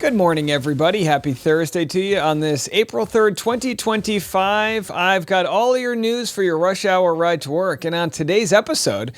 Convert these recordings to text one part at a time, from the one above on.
Good morning, everybody. Happy Thursday to you on this April 3rd, 2025. I've got all your news for your rush hour ride to work. And on today's episode,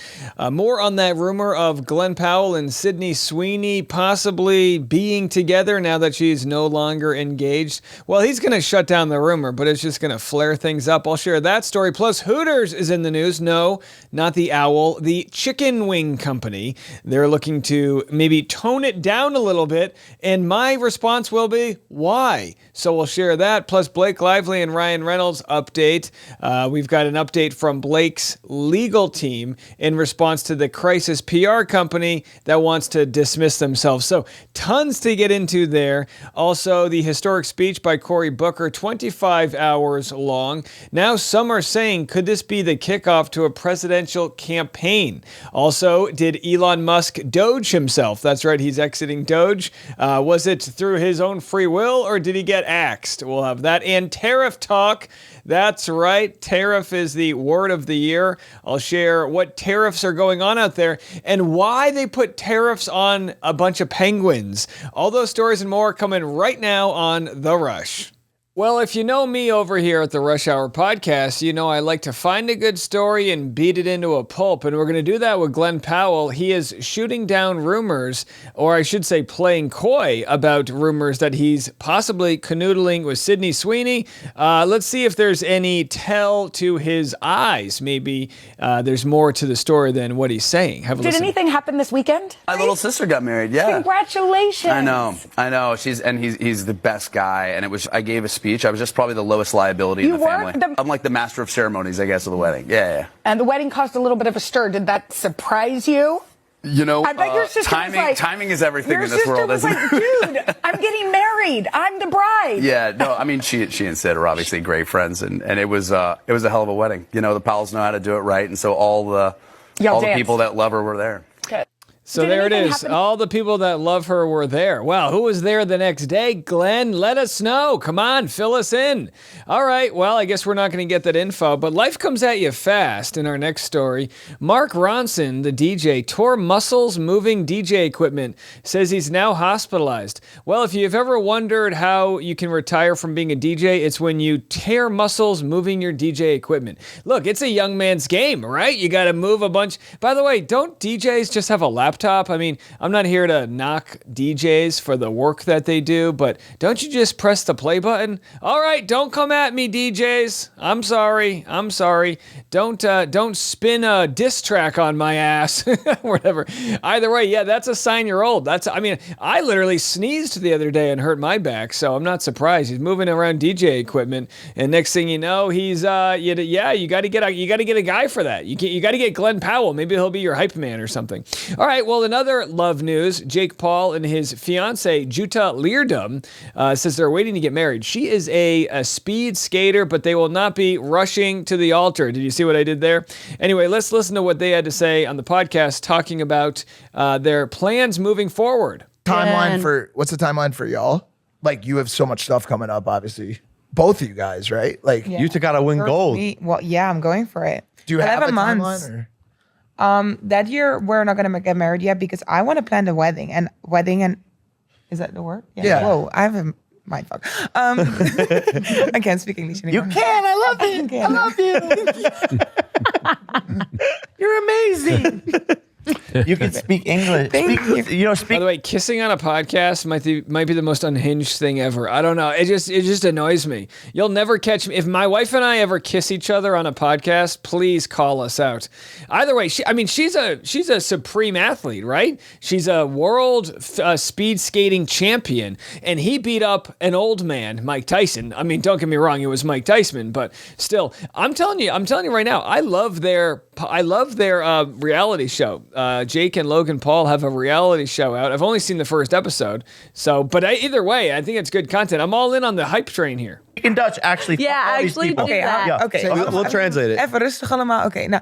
more on that rumor of Glenn Powell and Sydney Sweeney possibly being together now that she's no longer engaged. Well, he's going to shut down the rumor, but it's just going to flare things up. I'll share that story. Plus, Hooters is in the news. No, not the owl, the chicken wing company. They're looking to maybe tone it down a little bit. And my response will be, why? So we'll share that. Plus Blake Lively and Ryan Reynolds update. We've got an update from Blake's legal team in response to the crisis PR company that wants to dismiss themselves. So tons to get into there. Also, the historic speech by Cory Booker, 25 hours long. Now some are saying, could this be the kickoff to a presidential campaign? Also, did Elon Musk Doge himself? That's right, he's exiting Doge. Was it through his own free will, or did he get axed? We'll have that. And tariff talk. That's right. Tariff is the word of the year. I'll share what tariffs are going on out there and why they put tariffs on a bunch of penguins. All those stories and more coming right now on The Rush. Well, if you know me over here at the Rush Hour Podcast, you know I like to find a good story and beat it into a pulp, and we're going to do that with Glenn Powell. He is shooting down rumors, or I should say playing coy about rumors that he's possibly canoodling with Sydney Sweeney. Let's see if there's any tell to his eyes. Maybe there's more to the story than what he's saying. Have a listen. Did anything happen this weekend? My little sister got married, yeah. Congratulations. I know. He's the best guy, and I gave a speech. I was just probably the lowest liability in the family. I'm like the master of ceremonies, I guess, of the wedding. Yeah. And the wedding caused a little bit of a stir. Did that surprise you? You know, I bet your sister timing is everything in this world, isn't it? Your sister was like, dude, I'm getting married. I'm the bride. Yeah, no, I mean, she and Sid are obviously great friends, and it was a hell of a wedding. You know, the Powells know how to do it right, and so all the people that love her were there. Good. So there it is. All the people that love her were there. Well, who was there the next day? Glenn, let us know. Come on, fill us in. All right, well, I guess we're not going to get that info, but life comes at you fast in our next story. Mark Ronson, the DJ, tore muscles moving DJ equipment, says he's now hospitalized. Well, if you've ever wondered how you can retire from being a DJ, it's when you tear muscles moving your DJ equipment. Look, it's a young man's game, right? You got to move a bunch. By the way, don't DJs just have a laptop? I mean, I'm not here to knock DJs for the work that they do, but don't you just press the play button? All right, don't come at me, DJs. I'm sorry. Don't spin a diss track on my ass. Whatever. Either way, yeah, that's a sign you're old. I literally sneezed the other day and hurt my back, so I'm not surprised. He's moving around DJ equipment, and next thing you know, he's you got to get a guy for that. You got to get Glenn Powell. Maybe he'll be your hype man or something. All right. Well, another love news, Jake Paul and his fiancée, Jutta Leerdam, says they're waiting to get married. She is a speed skater, but they will not be rushing to the altar. Did you see what I did there? Anyway, let's listen to what they had to say on the podcast talking about their plans moving forward. What's the timeline for y'all? Like, you have so much stuff coming up, obviously. Both of you guys, right? Like, yeah. you two got to win gold. I'm going for it. Do you have a timeline? Months. That year we're not gonna get married yet because I want to plan the wedding and is that the word? Yeah. Whoa, I have a mind fuck. I can't speak English anymore. You can. I love you. You're amazing. You can speak English. Thank you. By the way, kissing on a podcast might be the most unhinged thing ever. I don't know. It just annoys me. You'll never catch me. If my wife and I ever kiss each other on a podcast, please call us out. Either way, she's a supreme athlete, right? She's a world speed skating champion, and he beat up an old man, Mike Tyson. I mean, don't get me wrong, it was Mike Tyson, but still, I'm telling you right now, I love their reality show. Jake and Logan Paul have a reality show out. I've only seen the first episode, but either way, I think it's good content. I'm all in on the hype train here. In Dutch, actually. Yeah, all these actually people. do that. Ja. Oké. We'll translate it. Even rustig allemaal. Oké, nou.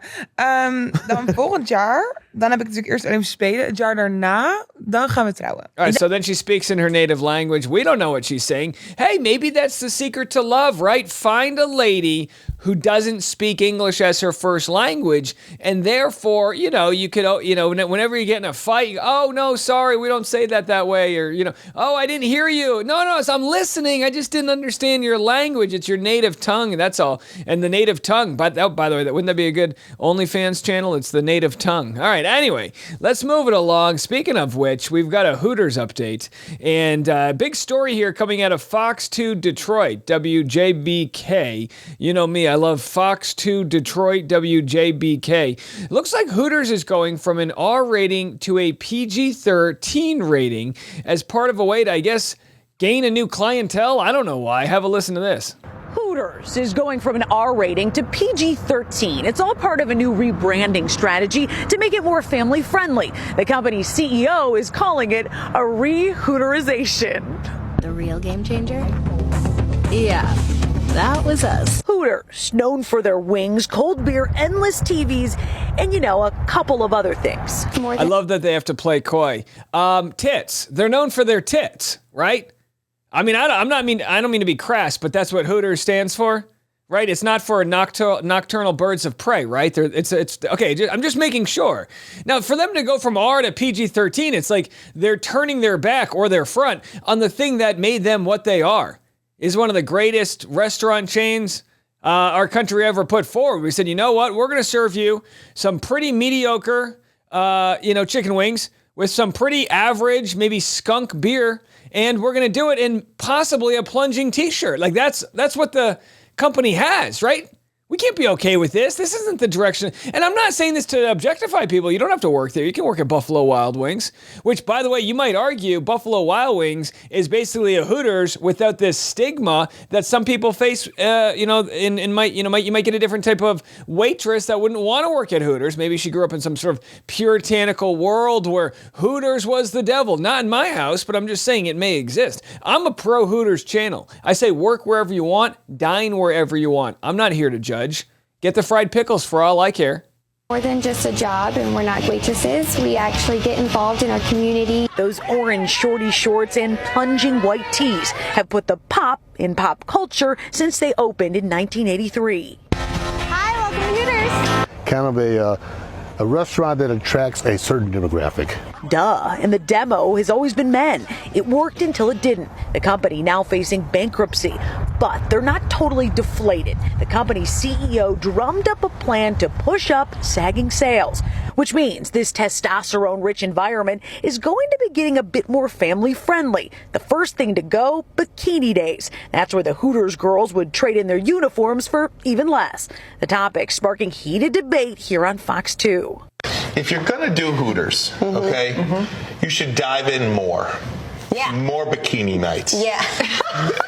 Dan volgend jaar, dan heb ik natuurlijk eerst Olympische Spelen. Het jaar daarna, dan gaan we trouwen. All right, so then she speaks in her native language. We don't know what she's saying. Hey, maybe that's the secret to love, right? Find a lady who doesn't speak English as her first language, and therefore, you could, whenever you get in a fight, oh, no, sorry, we don't say that way, or, oh, I didn't hear you. No, I'm listening. I just didn't understand your language. It's your native tongue, that's all. And the native tongue, by the way, wouldn't that be a good OnlyFans channel? It's the native tongue. All right, anyway, let's move it along. Speaking of which, we've got a Hooters update, and big story here coming out of Fox 2 Detroit, WJBK. You know me, I love Fox 2 Detroit, WJBK. Looks like Hooters is going from an R rating to a PG-13 rating as part of a way to, I guess, gain a new clientele. I don't know why. Have a listen to this. Hooters is going from an R rating to PG-13. It's all part of a new rebranding strategy to make it more family friendly. The company's CEO is calling it a re-Hooterization. The real game changer? Yeah, that was us. Hooters, known for their wings, cold beer, endless TVs, and, a couple of other things. I love that they have to play coy. Tits. They're known for their tits, right? I mean, I don't mean to be crass, but that's what Hooters stands for, right? It's not for nocturnal birds of prey, right? It's okay. I'm just making sure. Now, for them to go from R to PG-13, it's like they're turning their back or their front on the thing that made them what they are. Is one of the greatest restaurant chains our country ever put forward. We said, you know what? We're going to serve you some pretty mediocre, chicken wings with some pretty average, maybe skunk beer. And we're going to do it in possibly a plunging t-shirt. Like that's what the company has, right? We can't be okay with this. This isn't the direction. And I'm not saying this to objectify people. You don't have to work there. You can work at Buffalo Wild Wings, which, by the way, you might argue Buffalo Wild Wings is basically a Hooters without this stigma that some people face. You might get a different type of waitress that wouldn't want to work at Hooters. Maybe she grew up in some sort of puritanical world where Hooters was the devil. Not in my house, but I'm just saying it may exist. I'm a pro Hooters channel. I say work wherever you want, dine wherever you want. I'm not here to judge. Get the fried pickles for all I care. More than just a job, and we're not waitresses. We actually get involved in our community. Those orange shorty shorts and plunging white tees have put the pop in pop culture since they opened in 1983. Hi, welcome to Hooters. Kind of a restaurant that attracts a certain demographic. Duh, and the demo has always been men. It worked until it didn't. The company now facing bankruptcy, but they're not totally deflated. The company's CEO drummed up a plan to push up sagging sales, which means this testosterone-rich environment is going to be getting a bit more family-friendly. The first thing to go, bikini days. That's where the Hooters girls would trade in their uniforms for even less. The topic sparking heated debate here on Fox 2. If you're going to do Hooters, you should dive in more. Yeah. More bikini nights. Yeah.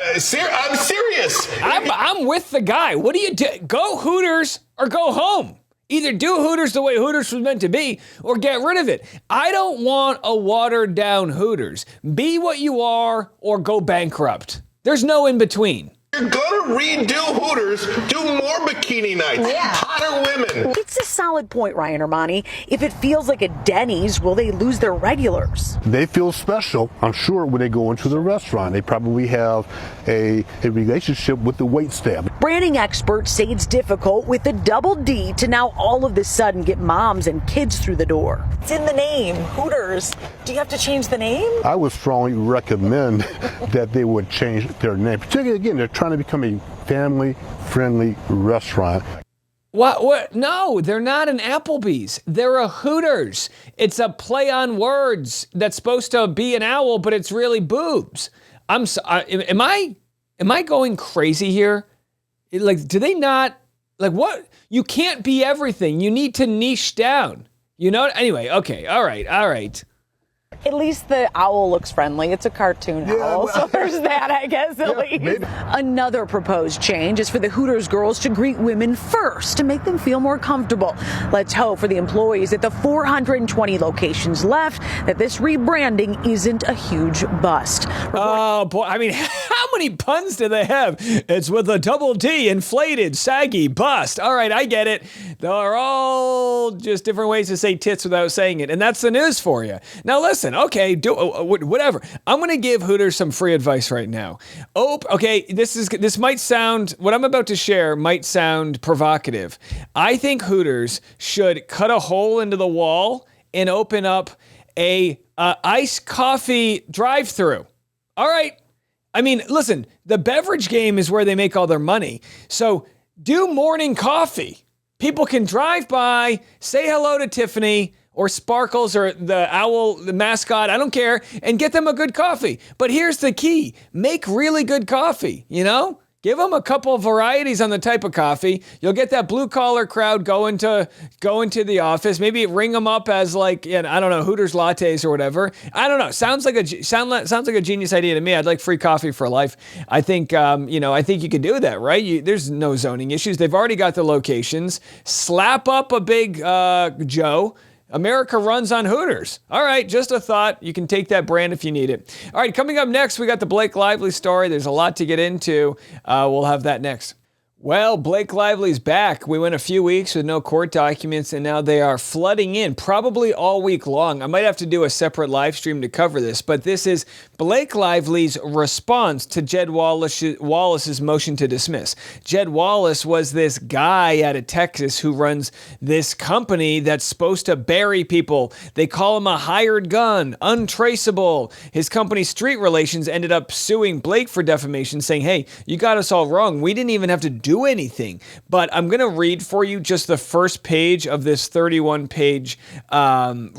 I'm serious. I'm with the guy. What do you do? Go Hooters or go home. Either do Hooters the way Hooters was meant to be or get rid of it. I don't want a watered down Hooters. Be what you are or go bankrupt. There's no in between. You're gonna redo Hooters, do more bikini nights, hotter women. It's a solid point, Ryan Armani. If it feels like a Denny's, will they lose their regulars? They feel special, I'm sure, when they go into the restaurant. They probably have a relationship with the waitstaff. Branding experts say it's difficult with the double D to now all of a sudden get moms and kids through the door. It's in the name, Hooters. Do you have to change the name? I would strongly recommend that they would change their name. Particularly, again, they're trying to become a family-friendly restaurant. What? No, they're not an Applebee's. They're a Hooters. It's a play on words that's supposed to be an owl, but it's really boobs. Am I going crazy here? Like, do they not, like, what? You can't be everything. You need to niche down. You know? Anyway, okay, all right. At least the owl looks friendly. It's a cartoon owl, so there's that, I guess, at least. Maybe. Another proposed change is for the Hooters girls to greet women first to make them feel more comfortable. Let's hope for the employees at the 420 locations left that this rebranding isn't a huge bust. Oh, boy. I mean, how many puns do they have? It's with a double D, inflated, saggy, bust. All right, I get it. They're all just different ways to say tits without saying it. And that's the news for you. Now, listen, okay, do whatever. I'm going to give Hooters some free advice right now. Okay, this might sound, what I'm about to share might sound provocative. I think Hooters should cut a hole into the wall and open up a iced coffee drive-through. All right. I mean, listen, the beverage game is where they make all their money. So do morning coffee. People can drive by, say hello to Tiffany or Sparkles or the owl, the mascot, I don't care, and get them a good coffee. But here's the key. Make really good coffee, you know? Give them a couple of varieties on the type of coffee. You'll get that blue-collar crowd going to the office. Maybe ring them up as like, I don't know, Hooters lattes or whatever. I don't know. Sounds like a genius idea to me. I'd like free coffee for life. I think, I think you could do that, right? There's no zoning issues. They've already got the locations. Slap up a big Joe. America runs on Hooters. All right, just a thought. You can take that brand if you need it. All right, coming up next, we got the Blake Lively story. There's a lot to get into. We'll have that next. Well, Blake Lively's back. We went a few weeks with no court documents, and now they are flooding in, probably all week long. I might have to do a separate live stream to cover this, but this is Blake Lively's response to Jed Wallace's motion to dismiss. Jed Wallace was this guy out of Texas who runs this company that's supposed to bury people. They call him a hired gun, untraceable. His company, Street Relations, ended up suing Blake for defamation, saying, hey, you got us all wrong. We didn't even have to do anything. But I'm going to read for you just the first page of this 31-page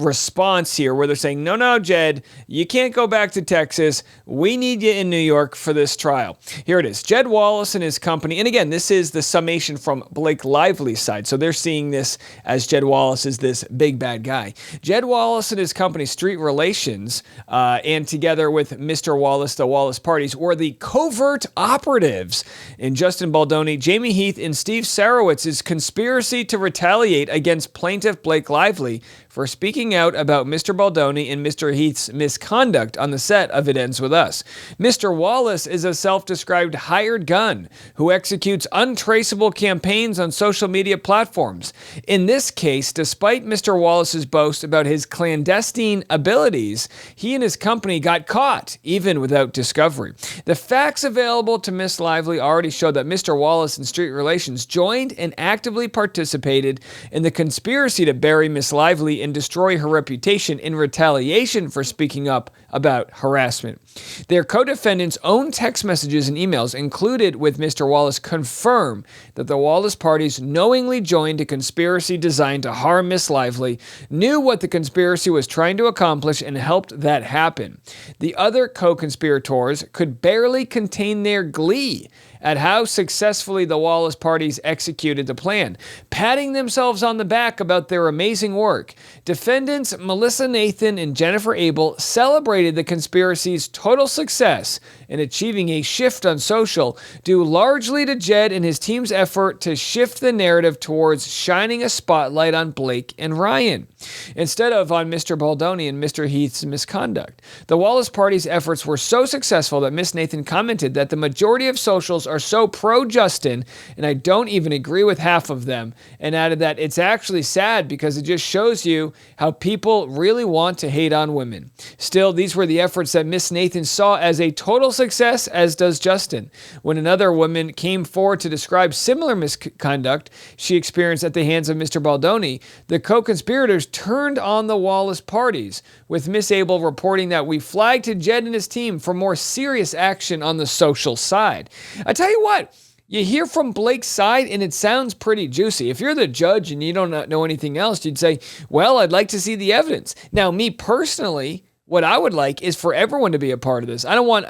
response here where they're saying, no, Jed, you can't go back to Texas. We need you in New York for this trial. Here it is. Jed Wallace and his company, and again, this is the summation from Blake Lively's side. So they're seeing this as Jed Wallace is this big bad guy. Jed Wallace and his company, Street Relations, and together with Mr. Wallace, the Wallace parties, were the Covert Operatives in Justin Baldoni, Jamie Heath, and Steve Sarowitz's conspiracy to retaliate against plaintiff Blake Lively for speaking out about Mr. Baldoni and Mr. Heath's misconduct on the set of It Ends With Us. Mr. Wallace is a self-described hired gun who executes untraceable campaigns on social media platforms. In this case, despite Mr. Wallace's boast about his clandestine abilities, he and his company got caught, even without discovery. The facts available to Miss Lively already show that Mr. Wallace and Street Relations joined and actively participated in the conspiracy to bury Miss Lively and destroy her reputation in retaliation for speaking up about harassment. Their co-defendants' own text messages and emails included with Mr. Wallace confirm that the Wallace parties knowingly joined a conspiracy designed to harm Miss Lively, knew what the conspiracy was trying to accomplish, and helped that happen. The other co-conspirators could barely contain their glee at how successfully the Wallace parties executed the plan, patting themselves on the back about their amazing work. Defendants Melissa Nathan and Jennifer Abel celebrated the conspiracy's total success in achieving a shift on social, due largely to Jed and his team's effort to shift the narrative towards shining a spotlight on Blake and Ryan, instead of on Mr. Baldoni and Mr. Heath's misconduct. The Wallace party's efforts were so successful that Miss Nathan commented that the majority of socials are so pro-Justin, and I don't even agree with half of them, and added that it's actually sad because it just shows you how people really want to hate on women. Still, these were the efforts that Miss Nathan saw as a total success, as does Justin. When another woman came forward to describe similar misconduct she experienced at the hands of Mr. Baldoni, the co-conspirators turned on the Wallace parties, with Miss Abel reporting that we flagged to Jed and his team for more serious action on the social side. I tell you what, you hear from Blake's side and it sounds pretty juicy. If you're the judge and you don't know anything else, you'd say, well, I'd like to see the evidence. Now, me personally, What I would like is for everyone to be a part of this. I don't want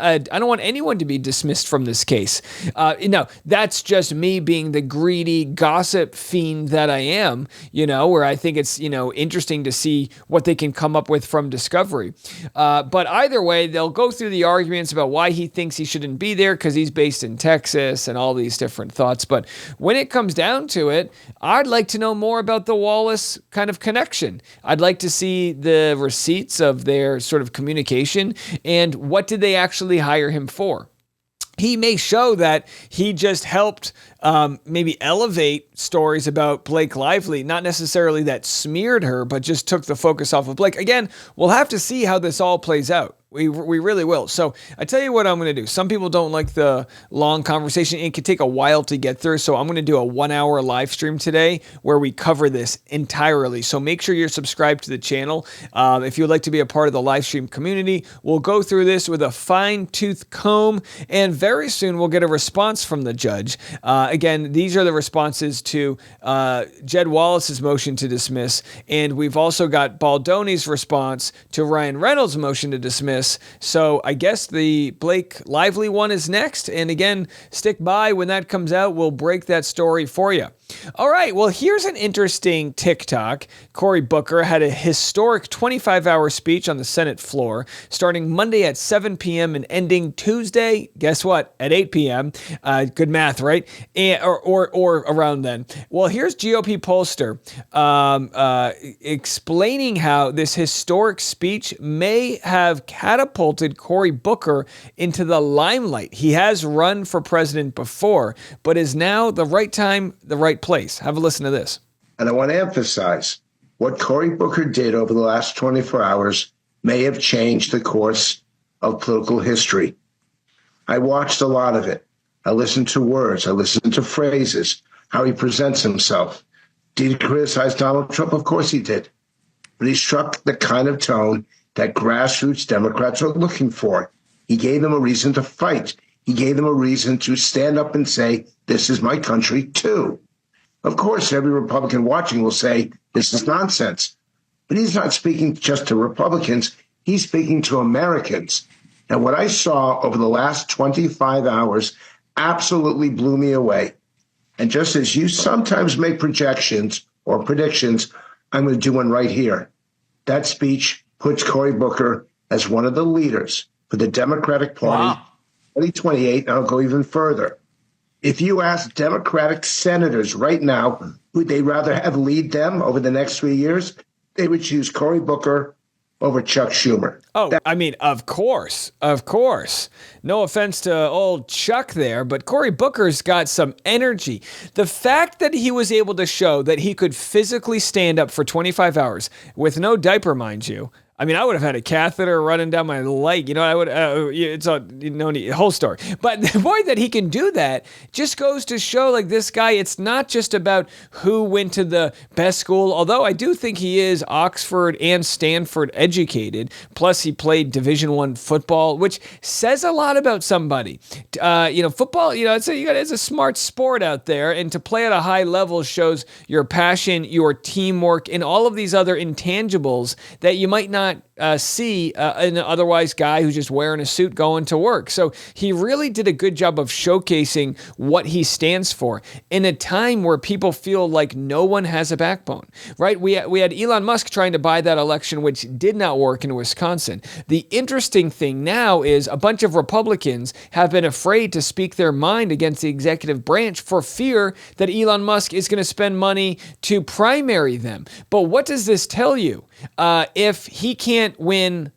anyone to be dismissed from this case. No, that's just me being the greedy gossip fiend that I am, where I think it's, interesting to see what they can come up with from discovery. But either way, they'll go through the arguments about why he thinks he shouldn't be there because he's based in Texas and all these different thoughts. But when it comes down to it, I'd like to know more about the Wallace kind of connection. I'd like to see the receipts of their sort of communication and what did they actually hire him for. He may show that he just helped maybe elevate stories about Blake Lively, not necessarily that smeared her, but just took the focus off of Blake. Again, we'll have to see how this all plays out. We really will. So I tell you what I'm going to do. Some people don't like the long conversation. It could take a while to get through. So I'm going to do a 1-hour live stream today where we cover this entirely. So make sure you're subscribed to the channel. If you would like to be a part of the live stream community, we'll go through this with a fine-tooth comb. And very soon we'll get a response from the judge. Again, these are the responses to Jed Wallace's motion to dismiss. And we've also got Baldoni's response to Ryan Reynolds' motion to dismiss. So I guess the Blake Lively one is next. And again, stick by. When that comes out, we'll break that story for you. All right, well, here's an interesting TikTok. Cory Booker had a historic 25-hour speech on the Senate floor, starting Monday at 7 p.m. and ending Tuesday, guess what, at 8 p.m. Good math, right? Or around then. Well, here's GOP pollster explaining how this historic speech may have catapulted Cory Booker into the limelight. He has run for president before, but is now the right time, the right place. Have a listen to this. And I want to emphasize what Cory Booker did over the last 24 hours may have changed the course of political history. I watched a lot of it. I listened to words. I listened to phrases, how he presents himself. Did he criticize Donald Trump? Of course he did. But he struck the kind of tone that grassroots Democrats are looking for. He gave them a reason to fight. He gave them a reason to stand up and say, this is my country too. Of course, every Republican watching will say, this is nonsense. But he's not speaking just to Republicans. He's speaking to Americans. And what I saw over the last 25 hours absolutely blew me away. And just as you sometimes make projections or predictions, I'm going to do one right here. That speech puts Cory Booker as one of the leaders for the Democratic Party, 2028, and I'll go even further. If you ask Democratic senators right now, would they rather have lead them over the next 3 years? They would choose Cory Booker over Chuck Schumer. Oh, I mean, of course. No offense to old Chuck there, but Cory Booker's got some energy. The fact that he was able to show that he could physically stand up for 25 hours with no diaper, mind you. I mean, I would have had a catheter running down my leg. I would. It's a whole story. But the way that he can do that just goes to show, like, this guy. It's not just about who went to the best school. Although I do think he is Oxford and Stanford educated. Plus, he played Division I football, which says a lot about somebody. Football. It's a smart sport out there, and to play at a high level shows your passion, your teamwork, and all of these other intangibles that you might not see an otherwise guy who's just wearing a suit going to work. So he really did a good job of showcasing what he stands for in a time where people feel like no one has a backbone, right? We had Elon Musk trying to buy that election, which did not work in Wisconsin. The interesting thing now is a bunch of Republicans have been afraid to speak their mind against the executive branch for fear that Elon Musk is going to spend money to primary them. But what does this tell you? If he can't win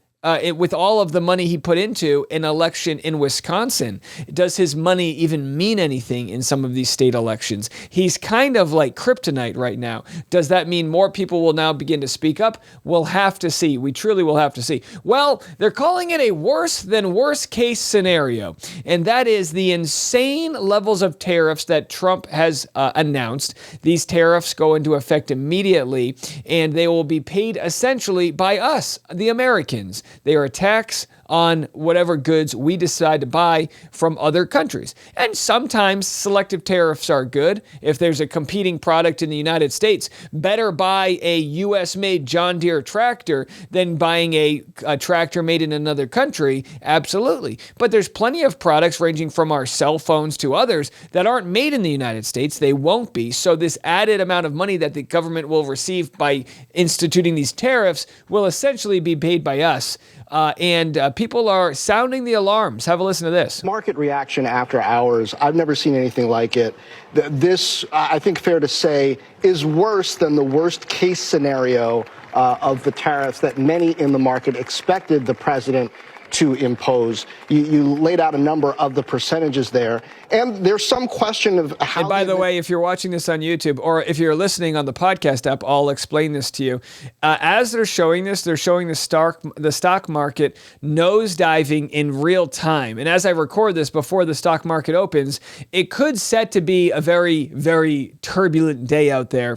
with all of the money he put into an election in Wisconsin, does his money even mean anything in some of these state elections? He's kind of like kryptonite right now. Does that mean more people will now begin to speak up? We'll have to see. We truly will have to see. Well, they're calling it a worse than worst case scenario, and that is the insane levels of tariffs that Trump has announced. These tariffs go into effect immediately, and they will be paid essentially by us, the Americans. They are a tax on whatever goods we decide to buy from other countries. And sometimes selective tariffs are good. If there's a competing product in the United States, better buy a US-made John Deere tractor than buying a tractor made in another country. Absolutely. But there's plenty of products ranging from our cell phones to others that aren't made in the United States. They won't be. So this added amount of money that the government will receive by instituting these tariffs will essentially be paid by us. And people are sounding the alarms. Have a listen to this. Market reaction after hours, I've never seen anything like it. This, I think fair to say, is worse than the worst case scenario of the tariffs that many in the market expected the president to impose. You laid out a number of the percentages there, and there's some question of how. And by the way, if you're watching this on YouTube or if you're listening on the podcast app, I'll explain this to you. As they're showing this, they're showing the stock market nosediving in real time. And as I record this before the stock market opens, it could set to be a very, very turbulent day out there.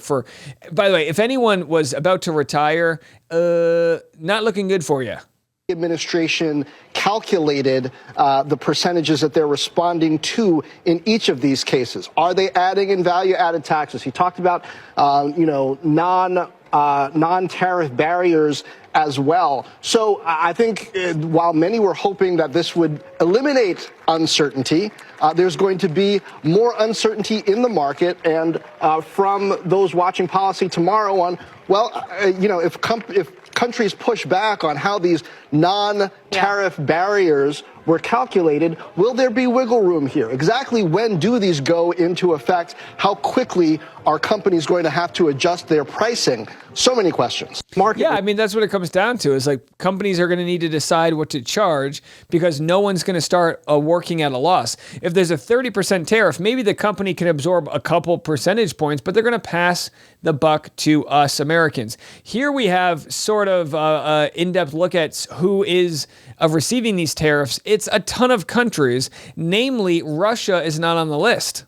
By the way, if anyone was about to retire, not looking good for you. Administration calculated the percentages that they're responding to in each of these cases. Are they adding in value-added taxes? He talked about, non-tariff barriers as well. So I think while many were hoping that this would eliminate uncertainty, there's going to be more uncertainty in the market. And from those watching policy tomorrow on, if countries push back on how these non-tariff barriers were calculated, will there be wiggle room here? Exactly when do these go into effect? How quickly are companies going to have to adjust their pricing? So many questions. Yeah, I mean, that's what it comes down to is like companies are going to need to decide what to charge because no one's going to start working at a loss. If there's a 30% tariff, maybe the company can absorb a couple percentage points, but they're going to pass the buck to us Americans. Here we have sort of an in-depth look at who is receiving these tariffs. It's a ton of countries, namely Russia is not on the list.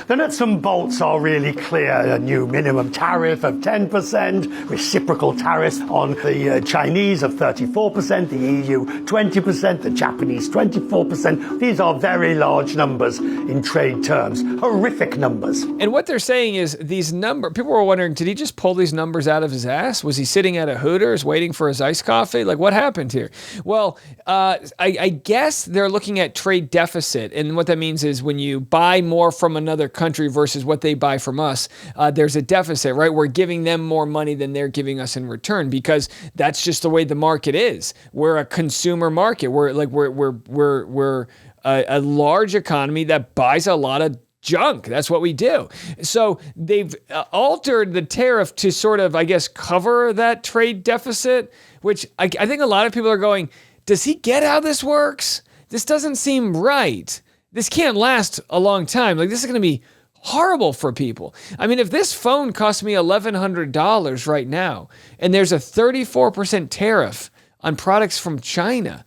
The nuts and bolts are really clear. A new minimum tariff of 10%, reciprocal tariffs on the Chinese of 34%, the EU 20%, the Japanese 24%. These are very large numbers in trade terms, horrific numbers. And what they're saying is these numbers, people were wondering, did he just pull these numbers out of his ass? Was he sitting at a Hooters waiting for his iced coffee? Like, what happened here? Well, I guess they're looking at trade deficit. And what that means is when you buy more from another country versus what they buy from us, there's a deficit, right? We're giving them more money than they're giving us in return because that's just the way the market is. We're a consumer market. We're a large economy that buys a lot of junk. That's what we do. So they've altered the tariff to sort of, I guess, cover that trade deficit, which I think a lot of people are going, does he get how this works? This doesn't seem right. This can't last a long time. Like, this is going to be horrible for people. I mean, if this phone costs me $1,100 right now, and there's a 34% tariff on products from China,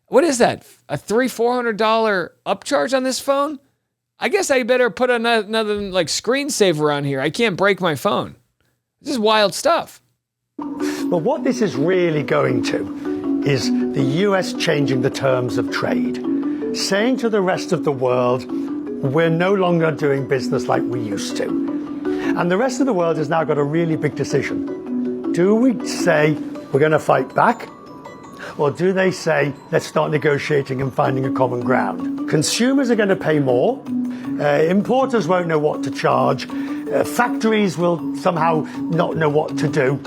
what is that? A $400 upcharge on this phone? I guess I better put another like screensaver on here. I can't break my phone. This is wild stuff. But what this is really going to is the US changing the terms of trade, saying to the rest of the world, we're no longer doing business like we used to. And the rest of the world has now got a really big decision. Do we say we're going to fight back? Or do they say, let's start negotiating and finding a common ground? Consumers are going to pay more. Importers won't know what to charge. Factories will somehow not know what to do.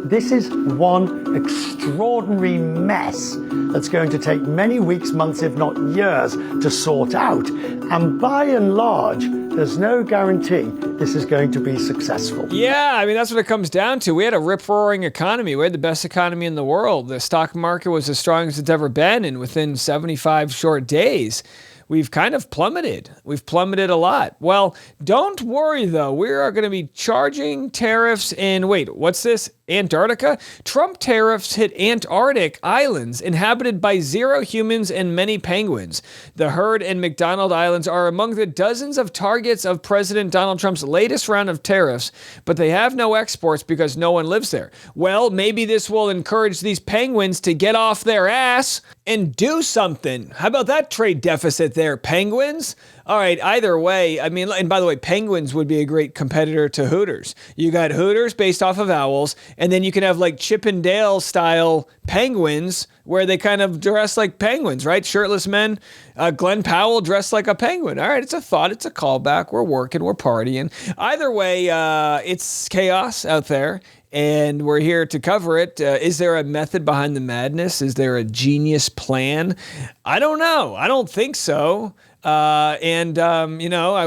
This is one extraordinary mess that's going to take many weeks, months, if not years to sort out. And by and large, there's no guarantee this is going to be successful. Yeah, I mean, that's what it comes down to. We had a rip-roaring economy. We had the best economy in the world. The stock market was as strong as it's ever been, and within 75 short days, we've kind of plummeted. We've plummeted a lot. Well, don't worry, though. We are going to be charging tariffs in, wait, what's this? Antarctica? Trump tariffs hit Antarctic islands inhabited by 0 humans and many penguins. The Heard and McDonald Islands are among the dozens of targets of President Donald Trump's latest round of tariffs, but they have no exports because no one lives there. Well, maybe this will encourage these penguins to get off their ass and do something. How about that trade deficit there, penguins? All right, either way, I mean, and by the way, penguins would be a great competitor to Hooters. You got Hooters based off of owls, and then you can have like Chip and Dale style penguins where they kind of dress like penguins, right? Shirtless men. Glenn Powell dressed like a penguin. All right, it's a thought, it's a callback. We're working, we're partying. Either way, it's chaos out there. And we're here to cover it. Is there a method behind the madness? Is there a genius plan? I don't know. I don't think so. I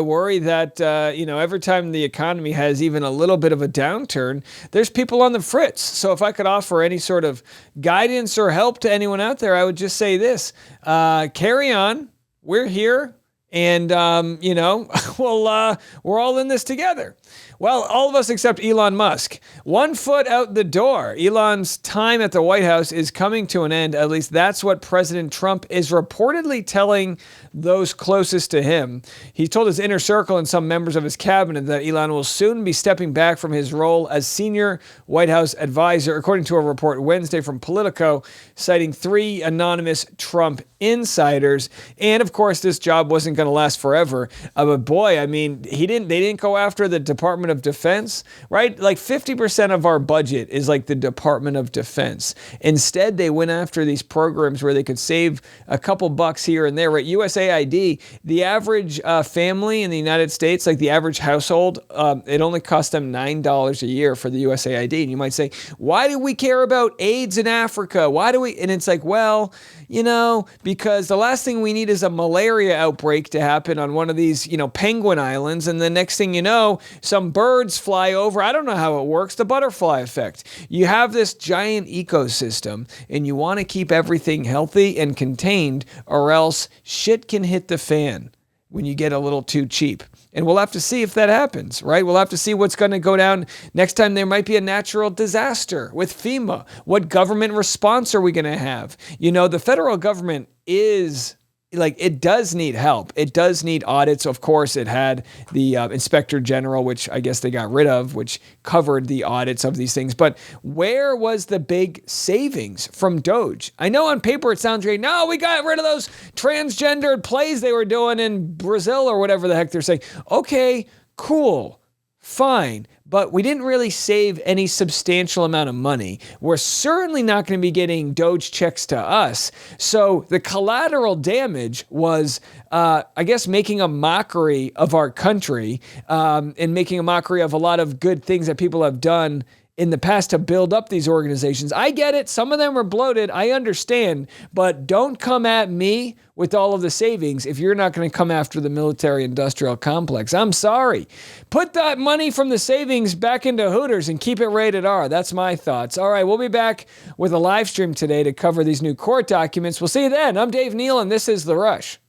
worry that, every time the economy has even a little bit of a downturn, there's people on the fritz. So if I could offer any sort of guidance or help to anyone out there, I would just say this, carry on. We're here. And, we're all in this together. Well, all of us except Elon Musk. 1 foot out the door. Elon's time at the White House is coming to an end. At least that's what President Trump is reportedly telling those closest to him. He told his inner circle and some members of his cabinet that Elon will soon be stepping back from his role as senior White House advisor, according to a report Wednesday from Politico, citing 3 anonymous Trump insiders. And of course, this job wasn't going to last forever. But boy, I mean, they didn't go after the Department of Defense, right? Like 50% of our budget is like the Department of Defense. Instead, they went after these programs where they could save a couple bucks here and there, right? USAID, the average family in the United States, like the average household, it only costs them $9 a year for the USAID. And you might say, why do we care about AIDS in Africa? Why do we? And it's like, well, because the last thing we need is a malaria outbreak to happen on one of these, penguin islands. And the next thing you know, some birds fly over. I don't know how it works. The butterfly effect. You have this giant ecosystem and you want to keep everything healthy and contained, or else shit can hit the fan when you get a little too cheap. And we'll have to see if that happens, right? We'll have to see what's going to go down next time there might be a natural disaster with FEMA. What government response are we going to have? The federal government is it does need help. It does need audits. Of course, it had the Inspector General, which I guess they got rid of, which covered the audits of these things. But where was the big savings from Doge? I know on paper it sounds great. No, we got rid of those transgendered plays they were doing in Brazil or whatever the heck they're saying. Okay, cool, fine. But we didn't really save any substantial amount of money. We're certainly not going to be getting Doge checks to us. So the collateral damage was, making a mockery of our country and making a mockery of a lot of good things that people have done in the past to build up these organizations. I get it. Some of them were bloated. I understand. But don't come at me with all of the savings if you're not going to come after the military-industrial complex. I'm sorry. Put that money from the savings back into Hooters and keep it rated R. That's my thoughts. All right, we'll be back with a live stream today to cover these new court documents. We'll see you then. I'm Dave Neal, and this is The Rush.